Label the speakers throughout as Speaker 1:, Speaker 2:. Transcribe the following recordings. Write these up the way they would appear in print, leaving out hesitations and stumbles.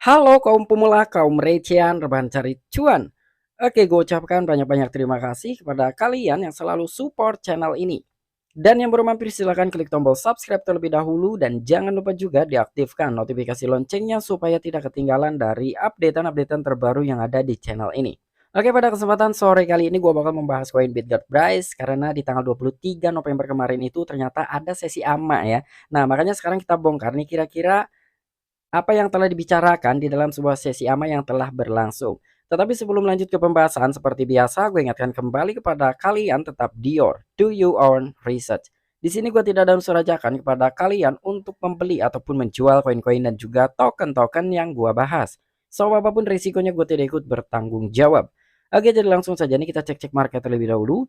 Speaker 1: Halo kaum pemula, kaum recehan, rebahan cari cuan. Oke, gue ucapkan banyak-banyak terima kasih kepada kalian yang selalu support channel ini. Dan yang baru mampir silahkan klik tombol subscribe terlebih dahulu dan jangan lupa juga diaktifkan notifikasi loncengnya supaya tidak ketinggalan dari updatean-updatean terbaru yang ada di channel ini. Oke, pada kesempatan sore kali ini gue bakal membahas koin Bitget Price karena di tanggal 23 November kemarin itu ternyata ada sesi AMA ya. Nah, makanya sekarang kita bongkar nih kira-kira apa yang telah dibicarakan di dalam sebuah sesi AMA yang telah berlangsung. Tetapi sebelum lanjut ke pembahasan, seperti biasa, gue ingatkan kembali kepada kalian tetap do your own research. Di sini gue tidak ada unsur ajakan kepada kalian untuk membeli ataupun menjual koin-koin dan juga token-token yang gue bahas. So, apapun risikonya gue tidak ikut bertanggung jawab. Oke, jadi langsung saja nih kita cek-cek market terlebih dahulu.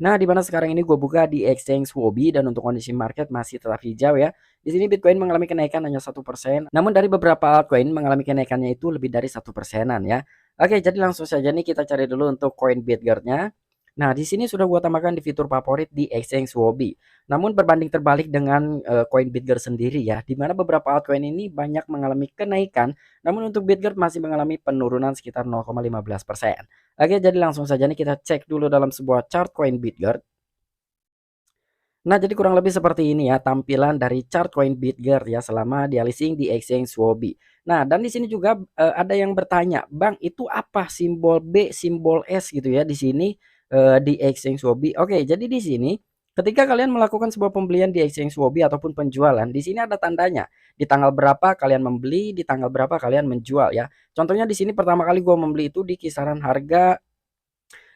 Speaker 1: Nah, di mana sekarang ini gue buka di exchange Huobi dan untuk kondisi market masih tetap hijau ya. Di sini Bitcoin mengalami kenaikan hanya 1%, namun dari beberapa altcoin mengalami kenaikannya itu lebih dari 1%-an ya. Oke, jadi langsung saja nih kita cari dulu untuk koin Bitguard-nya. Nah, di sini sudah gua tambahkan di fitur favorit di exchange Huobi. Namun berbanding terbalik dengan koin Bitguard sendiri ya, di mana beberapa altcoin ini banyak mengalami kenaikan, namun untuk Bitguard masih mengalami penurunan sekitar 0,15%. Oke, jadi langsung saja nih kita cek dulu dalam sebuah chart koin Bitguard. Nah, jadi kurang lebih seperti ini ya tampilan dari chart koin Bitguard ya selama dia listing di exchange Huobi. Nah, dan di sini juga ada yang bertanya, "Bang, itu apa simbol B, simbol S gitu ya di sini di exchange Huobi?" Oke, jadi di sini ketika kalian melakukan sebuah pembelian di exchange Huobi ataupun penjualan, di sini ada tandanya. Di tanggal berapa kalian membeli, di tanggal berapa kalian menjual ya. Contohnya di sini pertama kali gua membeli itu di kisaran harga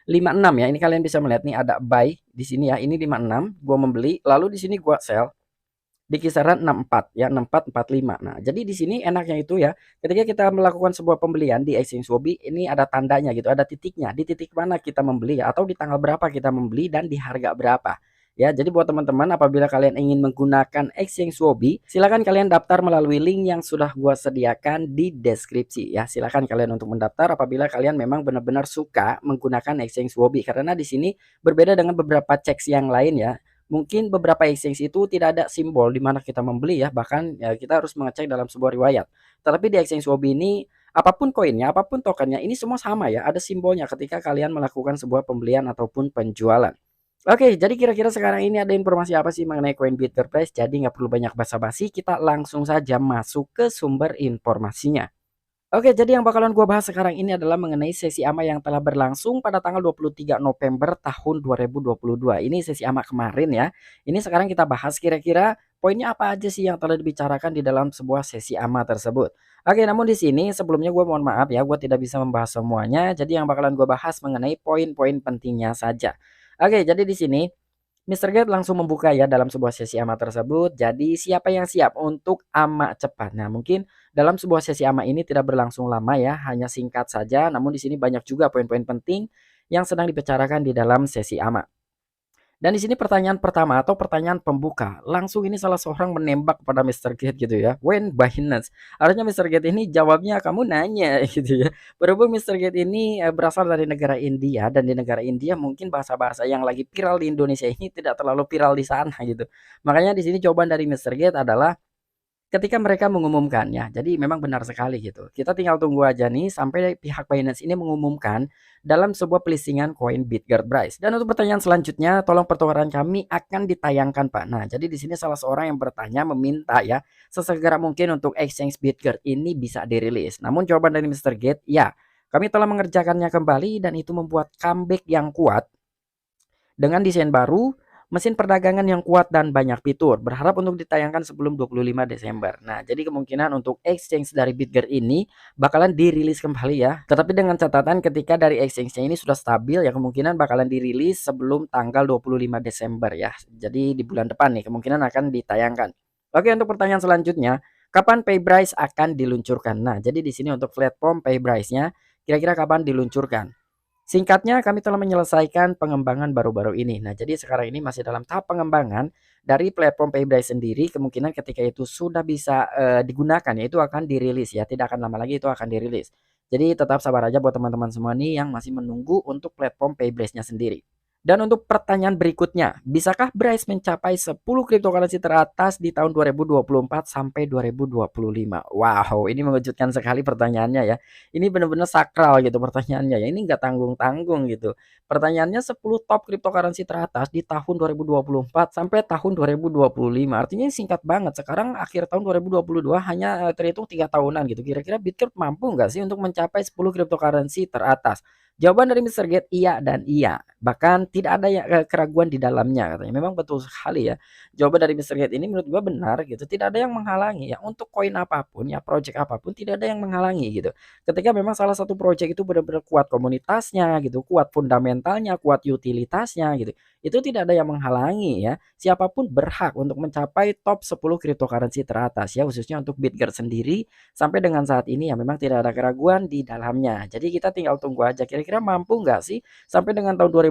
Speaker 1: 56 ya, ini kalian bisa melihat nih ada buy di sini ya, ini 56, gua membeli, lalu di sini gua sell di kisaran 64 ya, 6445. Nah, jadi di sini enaknya itu ya, ketika kita melakukan sebuah pembelian di exchange Huobi, ini ada tandanya gitu, ada titiknya, di titik mana kita membeli ya, atau di tanggal berapa kita membeli dan di harga berapa. Ya, jadi buat teman-teman apabila kalian ingin menggunakan exchange Huobi, silakan kalian daftar melalui link yang sudah gua sediakan di deskripsi ya. Silakan kalian untuk mendaftar apabila kalian memang benar-benar suka menggunakan exchange Huobi karena di sini berbeda dengan beberapa ceks yang lain ya. Mungkin beberapa exchange itu tidak ada simbol di mana kita membeli ya, bahkan ya kita harus mengecek dalam sebuah riwayat. Tetapi di exchange Huobi ini apapun koinnya, apapun tokennya, ini semua sama ya, ada simbolnya ketika kalian melakukan sebuah pembelian ataupun penjualan. Oke, jadi kira-kira sekarang ini ada informasi apa sih mengenai koin Bitcoin Price? Jadi nggak perlu banyak basa-basi, kita langsung saja masuk ke sumber informasinya. Oke, jadi yang bakalan gua bahas sekarang ini adalah mengenai sesi AMA yang telah berlangsung pada tanggal 23 November tahun 2022. Ini sesi AMA kemarin ya. Ini sekarang kita bahas kira-kira poinnya apa aja sih yang telah dibicarakan di dalam sebuah sesi AMA tersebut. Oke, namun di sini sebelumnya gua mohon maaf ya, gua tidak bisa membahas semuanya. Jadi yang bakalan gua bahas mengenai poin-poin pentingnya saja. Oke, jadi di sini Mister Gate langsung membuka ya dalam sebuah sesi AMA tersebut. Jadi siapa yang siap untuk AMA cepat? Nah, mungkin dalam sebuah sesi AMA ini tidak berlangsung lama ya, hanya singkat saja. Namun di sini banyak juga poin-poin penting yang sedang dibicarakan di dalam sesi AMA. Dan di sini pertanyaan pertama atau pertanyaan pembuka, langsung ini salah seorang menembak kepada Mister Gate gitu ya. When Binance. Harusnya Mister Gate ini jawabnya kamu nanya gitu ya. Berhubung Mister Gate ini berasal dari negara India dan di negara India mungkin bahasa-bahasa yang lagi viral di Indonesia ini tidak terlalu viral di sana gitu. Makanya di sini jawaban dari Mister Gate adalah ketika mereka mengumumkannya, jadi memang benar sekali gitu. Kita tinggal tunggu aja nih sampai pihak Binance ini mengumumkan dalam sebuah pelisingan koin Bitguard Price. Dan untuk pertanyaan selanjutnya, tolong pertukaran kami akan ditayangkan, Pak. Nah, jadi di sini salah seorang yang bertanya meminta ya, sesegera mungkin untuk exchange Bitguard ini bisa dirilis. Namun jawaban dari Mister Gate, ya, kami telah mengerjakannya kembali dan itu membuat comeback yang kuat dengan desain baru, mesin perdagangan yang kuat dan banyak fitur. Berharap untuk ditayangkan sebelum 25 Desember. Nah, jadi kemungkinan untuk exchange dari Bitget ini bakalan dirilis kembali ya. Tetapi dengan catatan ketika dari exchange-nya ini sudah stabil ya kemungkinan bakalan dirilis sebelum tanggal 25 Desember ya. Jadi di bulan depan nih kemungkinan akan ditayangkan. Oke, untuk pertanyaan selanjutnya, kapan Paybrice akan diluncurkan? Nah, jadi di sini untuk platform Paybrice-nya kira-kira kapan diluncurkan? Singkatnya, kami telah menyelesaikan pengembangan baru-baru ini. Nah, jadi sekarang ini masih dalam tahap pengembangan dari platform Paybrice sendiri. Kemungkinan ketika itu sudah bisa digunakan, ya itu akan dirilis ya. Tidak akan lama lagi itu akan dirilis. Jadi tetap sabar aja buat teman-teman semua nih yang masih menunggu untuk platform Paybrice-nya sendiri. Dan untuk pertanyaan berikutnya, bisakah Bryce mencapai 10 cryptocurrency teratas di tahun 2024 sampai 2025? Wow, ini mengejutkan sekali pertanyaannya ya. Ini benar-benar sakral gitu pertanyaannya ya. Ini nggak tanggung-tanggung gitu. Pertanyaannya 10 top cryptocurrency teratas di tahun 2024 sampai tahun 2025. Artinya singkat banget. Sekarang akhir tahun 2022 hanya terhitung 3 tahunan gitu. Kira-kira Bitget mampu nggak sih untuk mencapai 10 cryptocurrency teratas? Jawaban dari Mister Gates iya dan iya. Bahkan tidak ada keraguan di dalamnya katanya. Memang betul sekali ya. Jawaban dari Mister Gates ini menurut gua benar gitu. Tidak ada yang menghalangi ya untuk koin apapun ya, project apapun tidak ada yang menghalangi gitu. Ketika memang salah satu project itu benar-benar kuat komunitasnya gitu, kuat fundamentalnya, kuat utilitasnya gitu. Itu tidak ada yang menghalangi ya. Siapapun berhak untuk mencapai top 10 cryptocurrency teratas ya, khususnya untuk Bitget sendiri sampai dengan saat ini ya memang tidak ada keraguan di dalamnya. Jadi kita tinggal tunggu aja kira-kira mampu nggak sih sampai dengan tahun 2025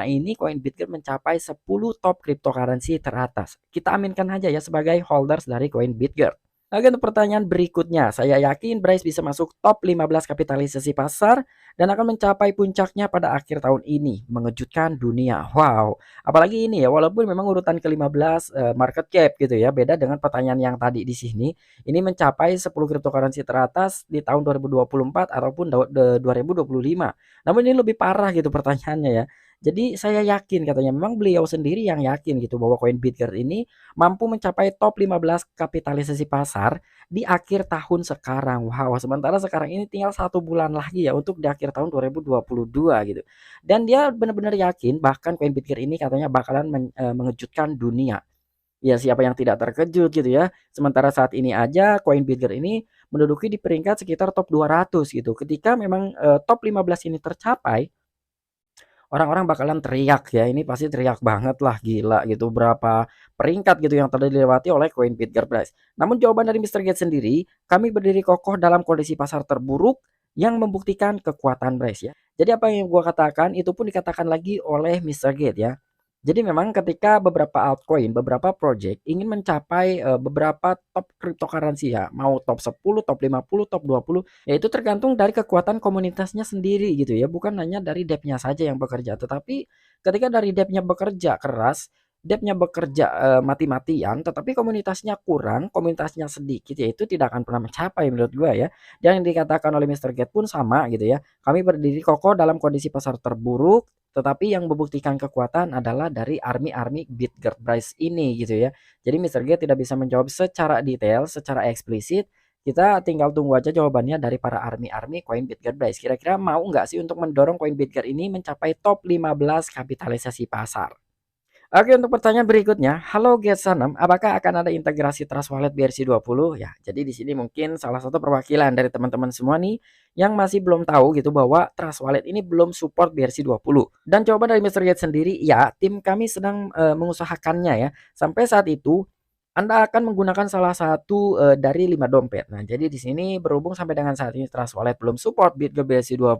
Speaker 1: ini koin Bitget mencapai 10 top cryptocurrency teratas. Kita aminkan aja ya sebagai holders dari koin Bitget. Oke, untuk pertanyaan berikutnya, saya yakin Bryce bisa masuk top 15 kapitalisasi pasar dan akan mencapai puncaknya pada akhir tahun ini, mengejutkan dunia. Wow, apalagi ini ya, walaupun memang urutan ke-15 market cap gitu ya, beda dengan pertanyaan yang tadi di sini. Ini mencapai 10 cryptocurrency teratas di tahun 2024 ataupun 2025. Namun ini lebih parah gitu pertanyaannya ya. Jadi saya yakin katanya memang beliau sendiri yang yakin gitu bahwa koin Bitget ini mampu mencapai top 15 kapitalisasi pasar di akhir tahun sekarang. Wow, sementara sekarang ini tinggal 1 bulan lagi ya untuk di akhir tahun 2022 gitu. Dan dia benar-benar yakin bahkan koin Bitget ini katanya bakalan mengejutkan dunia. Ya siapa yang tidak terkejut gitu ya. Sementara saat ini aja koin Bitget ini menduduki di peringkat sekitar top 200 gitu. Ketika memang top 15 ini tercapai, orang-orang bakalan teriak ya, ini pasti teriak banget lah, gila gitu, berapa peringkat gitu yang telah dilewati oleh koin Bitget Price. Namun jawaban dari Mister Gates sendiri, kami berdiri kokoh dalam kondisi pasar terburuk yang membuktikan kekuatan Price ya. Jadi apa yang gua katakan itu pun dikatakan lagi oleh Mister Gates ya. Jadi memang ketika beberapa altcoin, beberapa project ingin mencapai beberapa top cryptocurrency ya, mau top 10, top 50, top 20, ya itu tergantung dari kekuatan komunitasnya sendiri gitu ya, bukan hanya dari depth-nya saja yang bekerja, tetapi ketika dari depth-nya bekerja keras, depth-nya bekerja mati-matian, tetapi komunitasnya kurang, komunitasnya sedikit, ya itu tidak akan pernah mencapai menurut gua ya. Dan yang dikatakan oleh Mister Gates pun sama gitu ya. Kami berdiri kokoh dalam kondisi pasar terburuk, tetapi yang membuktikan kekuatan adalah dari army-army Bitget Price ini gitu ya. Jadi Mister Gates tidak bisa menjawab secara detail, secara eksplisit. Kita tinggal tunggu aja jawabannya dari para army-army koin Bitget Price. Kira-kira mau nggak sih untuk mendorong koin Bitget ini mencapai top 15 kapitalisasi pasar? Oke, untuk pertanyaan berikutnya, halo Getsanam, apakah akan ada integrasi Trust Wallet BRC20? Ya, jadi di sini mungkin salah satu perwakilan dari teman-teman semua nih yang masih belum tahu gitu bahwa Trust Wallet ini belum support BRC20. Dan jawaban dari Mister Gates sendiri, ya, tim kami sedang mengusahakannya ya. Sampai saat itu anda akan menggunakan salah satu dari 5 dompet. Nah, jadi di sini berhubung sampai dengan saat ini Trust Wallet belum support Bitget BRC20,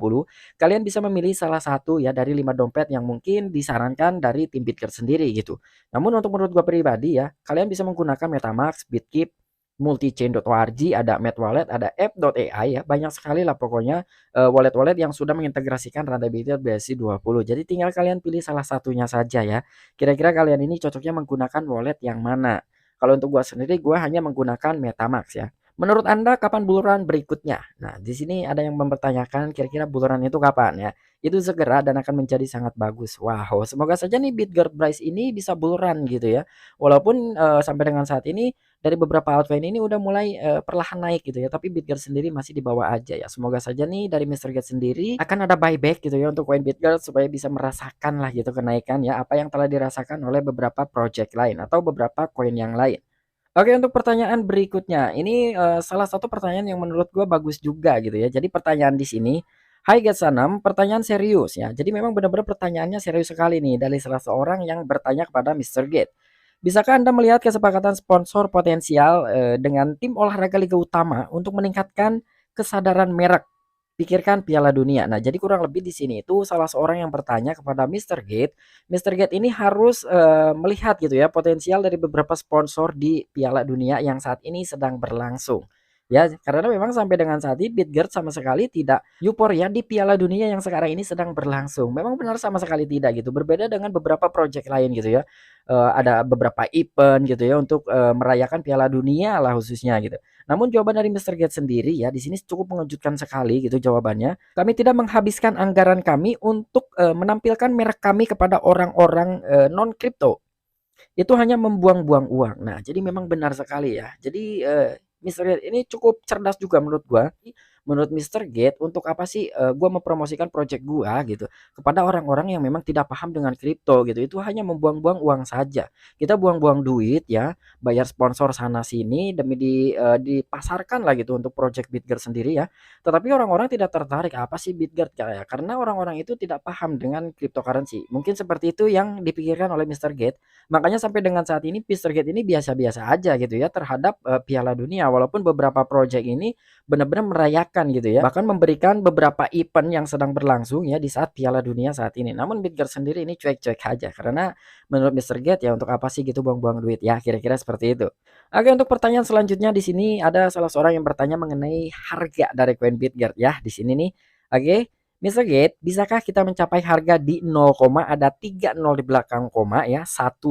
Speaker 1: kalian bisa memilih salah satu ya dari 5 dompet yang mungkin disarankan dari tim Bitget sendiri gitu. Namun untuk menurut gua pribadi ya, kalian bisa menggunakan MetaMask, Bitkip, multichain.org, ada MedWallet, ada app.ai ya. Banyak sekali lah pokoknya wallet-wallet yang sudah mengintegrasikan Randa Bitget BRC20. Jadi tinggal kalian pilih salah satunya saja ya. Kira-kira kalian ini cocoknya menggunakan wallet yang mana? Kalau untuk gua sendiri, gua hanya menggunakan MetaMask ya. Menurut Anda kapan buluran berikutnya? Nah, di sini ada yang mempertanyakan kira-kira buluran itu kapan ya? Itu segera dan akan menjadi sangat bagus. Wow, semoga saja nih Bitget Price ini bisa buluran gitu ya. Walaupun sampai dengan saat ini dari beberapa altcoin ini udah mulai perlahan naik gitu ya, tapi Bitget sendiri masih di bawah aja ya. Semoga saja nih dari Mister Gates sendiri akan ada buyback gitu ya untuk koin Bitget supaya bisa merasakan lah gitu kenaikan ya apa yang telah dirasakan oleh beberapa project lain atau beberapa koin yang lain. Oke, untuk pertanyaan berikutnya, ini salah satu pertanyaan yang menurut gua bagus juga gitu ya. Jadi pertanyaan di sini, "Hai Getsanam, pertanyaan serius ya." Jadi memang benar-benar pertanyaannya serius sekali nih dari salah seorang yang bertanya kepada Mister Gates. "Bisakah Anda melihat kesepakatan sponsor potensial dengan tim olahraga liga utama untuk meningkatkan kesadaran merek? Pikirkan Piala Dunia." Nah, jadi kurang lebih di sini itu salah seorang yang bertanya kepada Mister Gates. Mister Gates ini harus melihat gitu ya potensial dari beberapa sponsor di Piala Dunia yang saat ini sedang berlangsung. Ya, karena memang sampai dengan saat ini Bitgert sama sekali tidak euforia di Piala Dunia yang sekarang ini sedang berlangsung. Memang benar sama sekali tidak gitu. Berbeda dengan beberapa project lain gitu ya. Ada beberapa event gitu ya untuk merayakan Piala Dunia lah khususnya gitu. Namun jawaban dari Mister Gates sendiri ya di sini cukup mengejutkan sekali gitu jawabannya. Kami tidak menghabiskan anggaran kami untuk menampilkan merek kami kepada orang-orang non kripto. Itu hanya membuang-buang uang. Nah, jadi memang benar sekali ya. Jadi Mister Gate ini cukup cerdas juga menurut gua. Menurut Mister Gate untuk apa sih gua mempromosikan project gua gitu kepada orang-orang yang memang tidak paham dengan kripto gitu. Itu hanya membuang-buang uang saja. Kita buang-buang duit ya, bayar sponsor sana sini demi dipasarkan lah gitu untuk project Bitgert sendiri ya. Tetapi orang-orang tidak tertarik apa sih Bitgert kayak karena orang-orang itu tidak paham dengan cryptocurrency. Mungkin seperti itu yang dipikirkan oleh Mister Gate. Makanya sampai dengan saat ini Pistergate ini biasa-biasa aja gitu ya terhadap Piala Dunia walaupun beberapa project ini benar-benar merayakan gitu ya. Bahkan memberikan beberapa event yang sedang berlangsung ya di saat Piala Dunia saat ini. Namun Bitgert sendiri ini cuek-cuek aja karena menurut Mister Gate ya untuk apa sih gitu buang-buang duit ya kira-kira seperti itu. Oke untuk pertanyaan selanjutnya di sini ada salah seorang yang bertanya mengenai harga dari koin Bitgert ya di sini nih. Oke. Mister Gate, bisakah kita mencapai harga di 0, ada 3 nol di belakang koma ya, $1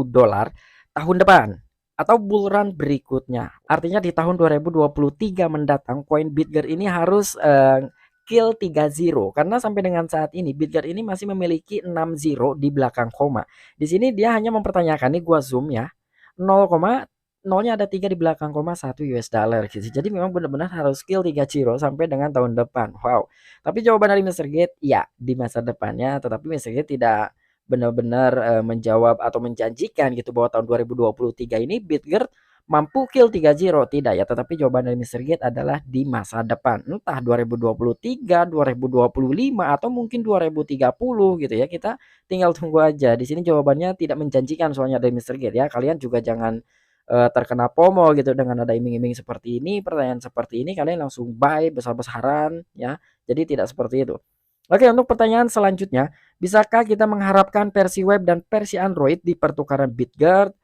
Speaker 1: tahun depan atau bull run berikutnya. Artinya di tahun 2023 mendatang koin Bitgert ini harus kill 3 zero karena sampai dengan saat ini Bitgert ini masih memiliki 6 zero di belakang koma. Di sini dia hanya mempertanyakan nih gua zoom ya. 0, nolnya ada 3 di belakang koma 1 US dollar gitu. Jadi memang benar-benar harus skill 3 zero sampai dengan tahun depan. Wow. Tapi jawaban dari Mister Gate ya di masa depannya, tetapi Mister Gate tidak benar-benar menjawab atau menjanjikan gitu bahwa tahun 2023 ini Bitgert mampu kill 3 zero tidak ya, tetapi jawaban dari Mister Gate adalah di masa depan. Entah 2023, 2025 atau mungkin 2030 gitu ya. Kita tinggal tunggu aja. Di sini jawabannya tidak menjanjikan soalnya dari Mister Gate ya. Kalian juga jangan terkena FOMO gitu dengan ada iming-iming seperti ini, pertanyaan seperti ini kalian langsung buy besar-besaran ya. Jadi tidak seperti itu. Oke, untuk pertanyaan selanjutnya, bisakah kita mengharapkan versi web dan versi Android di pertukaran Bitgert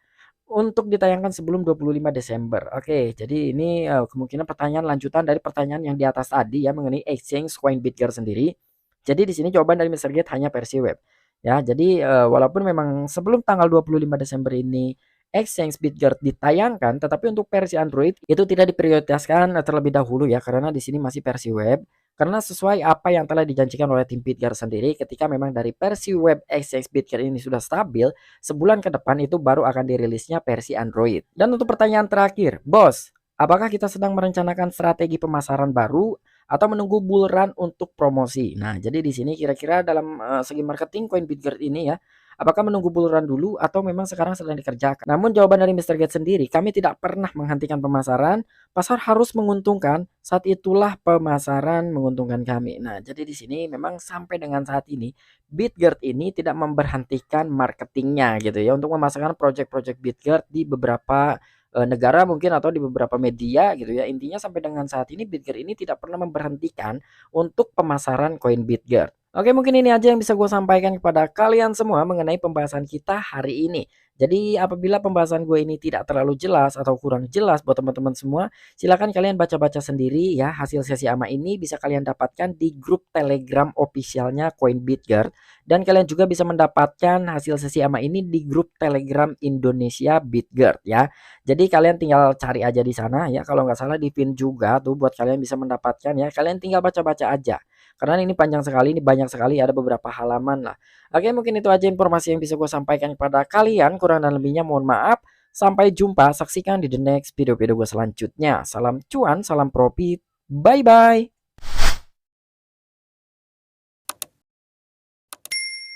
Speaker 1: untuk ditayangkan sebelum 25 Desember? Oke, jadi ini kemungkinan pertanyaan lanjutan dari pertanyaan yang di atas tadi ya mengenai exchange coin Bitgert sendiri. Jadi di sini jawaban dari Mister Gate hanya versi web. Ya, jadi walaupun memang sebelum tanggal 25 Desember ini exchange Bitgert ditayangkan, tetapi untuk versi Android itu tidak diprioritaskan terlebih dahulu ya karena di sini masih versi web. Karena sesuai apa yang telah dijanjikan oleh tim Bitgert sendiri ketika memang dari versi web exchange Bitgert ini sudah stabil, sebulan ke depan itu baru akan dirilisnya versi Android. Dan untuk pertanyaan terakhir, Bos, apakah kita sedang merencanakan strategi pemasaran baru atau menunggu bull run untuk promosi? Nah, jadi di sini kira-kira dalam segi marketing koin Bitgert ini ya, apakah menunggu bull run dulu atau memang sekarang sedang dikerjakan? Namun jawaban dari Mister Gates sendiri, kami tidak pernah menghentikan pemasaran. Pasar harus menguntungkan, saat itulah pemasaran menguntungkan kami. Nah, jadi di sini memang sampai dengan saat ini Bitgert ini tidak memberhentikan marketingnya gitu ya untuk memasarkan project-project Bitgert di beberapa negara mungkin atau di beberapa media gitu ya. Intinya sampai dengan saat ini Bitgert ini tidak pernah memberhentikan untuk pemasaran koin Bitgert. Oke, mungkin ini aja yang bisa gue sampaikan kepada kalian semua mengenai pembahasan kita hari ini. Jadi apabila pembahasan gue ini tidak terlalu jelas atau kurang jelas buat teman-teman semua, silakan kalian baca-baca sendiri ya. Hasil sesi ama ini bisa kalian dapatkan di grup Telegram officialnya Koin Bitgert dan kalian juga bisa mendapatkan hasil sesi ama ini di grup Telegram Indonesia Bitgert ya. Jadi kalian tinggal cari aja di sana ya. Kalau nggak salah di pin juga tuh buat kalian bisa mendapatkan ya. Kalian tinggal baca-baca aja. Karena ini panjang sekali, ini banyak sekali, ada beberapa halaman lah. Oke, mungkin itu aja informasi yang bisa gue sampaikan kepada kalian. Kurang dan lebihnya mohon maaf. Sampai jumpa, saksikan di the next video-video gue selanjutnya. Salam cuan, salam profit. Bye-bye.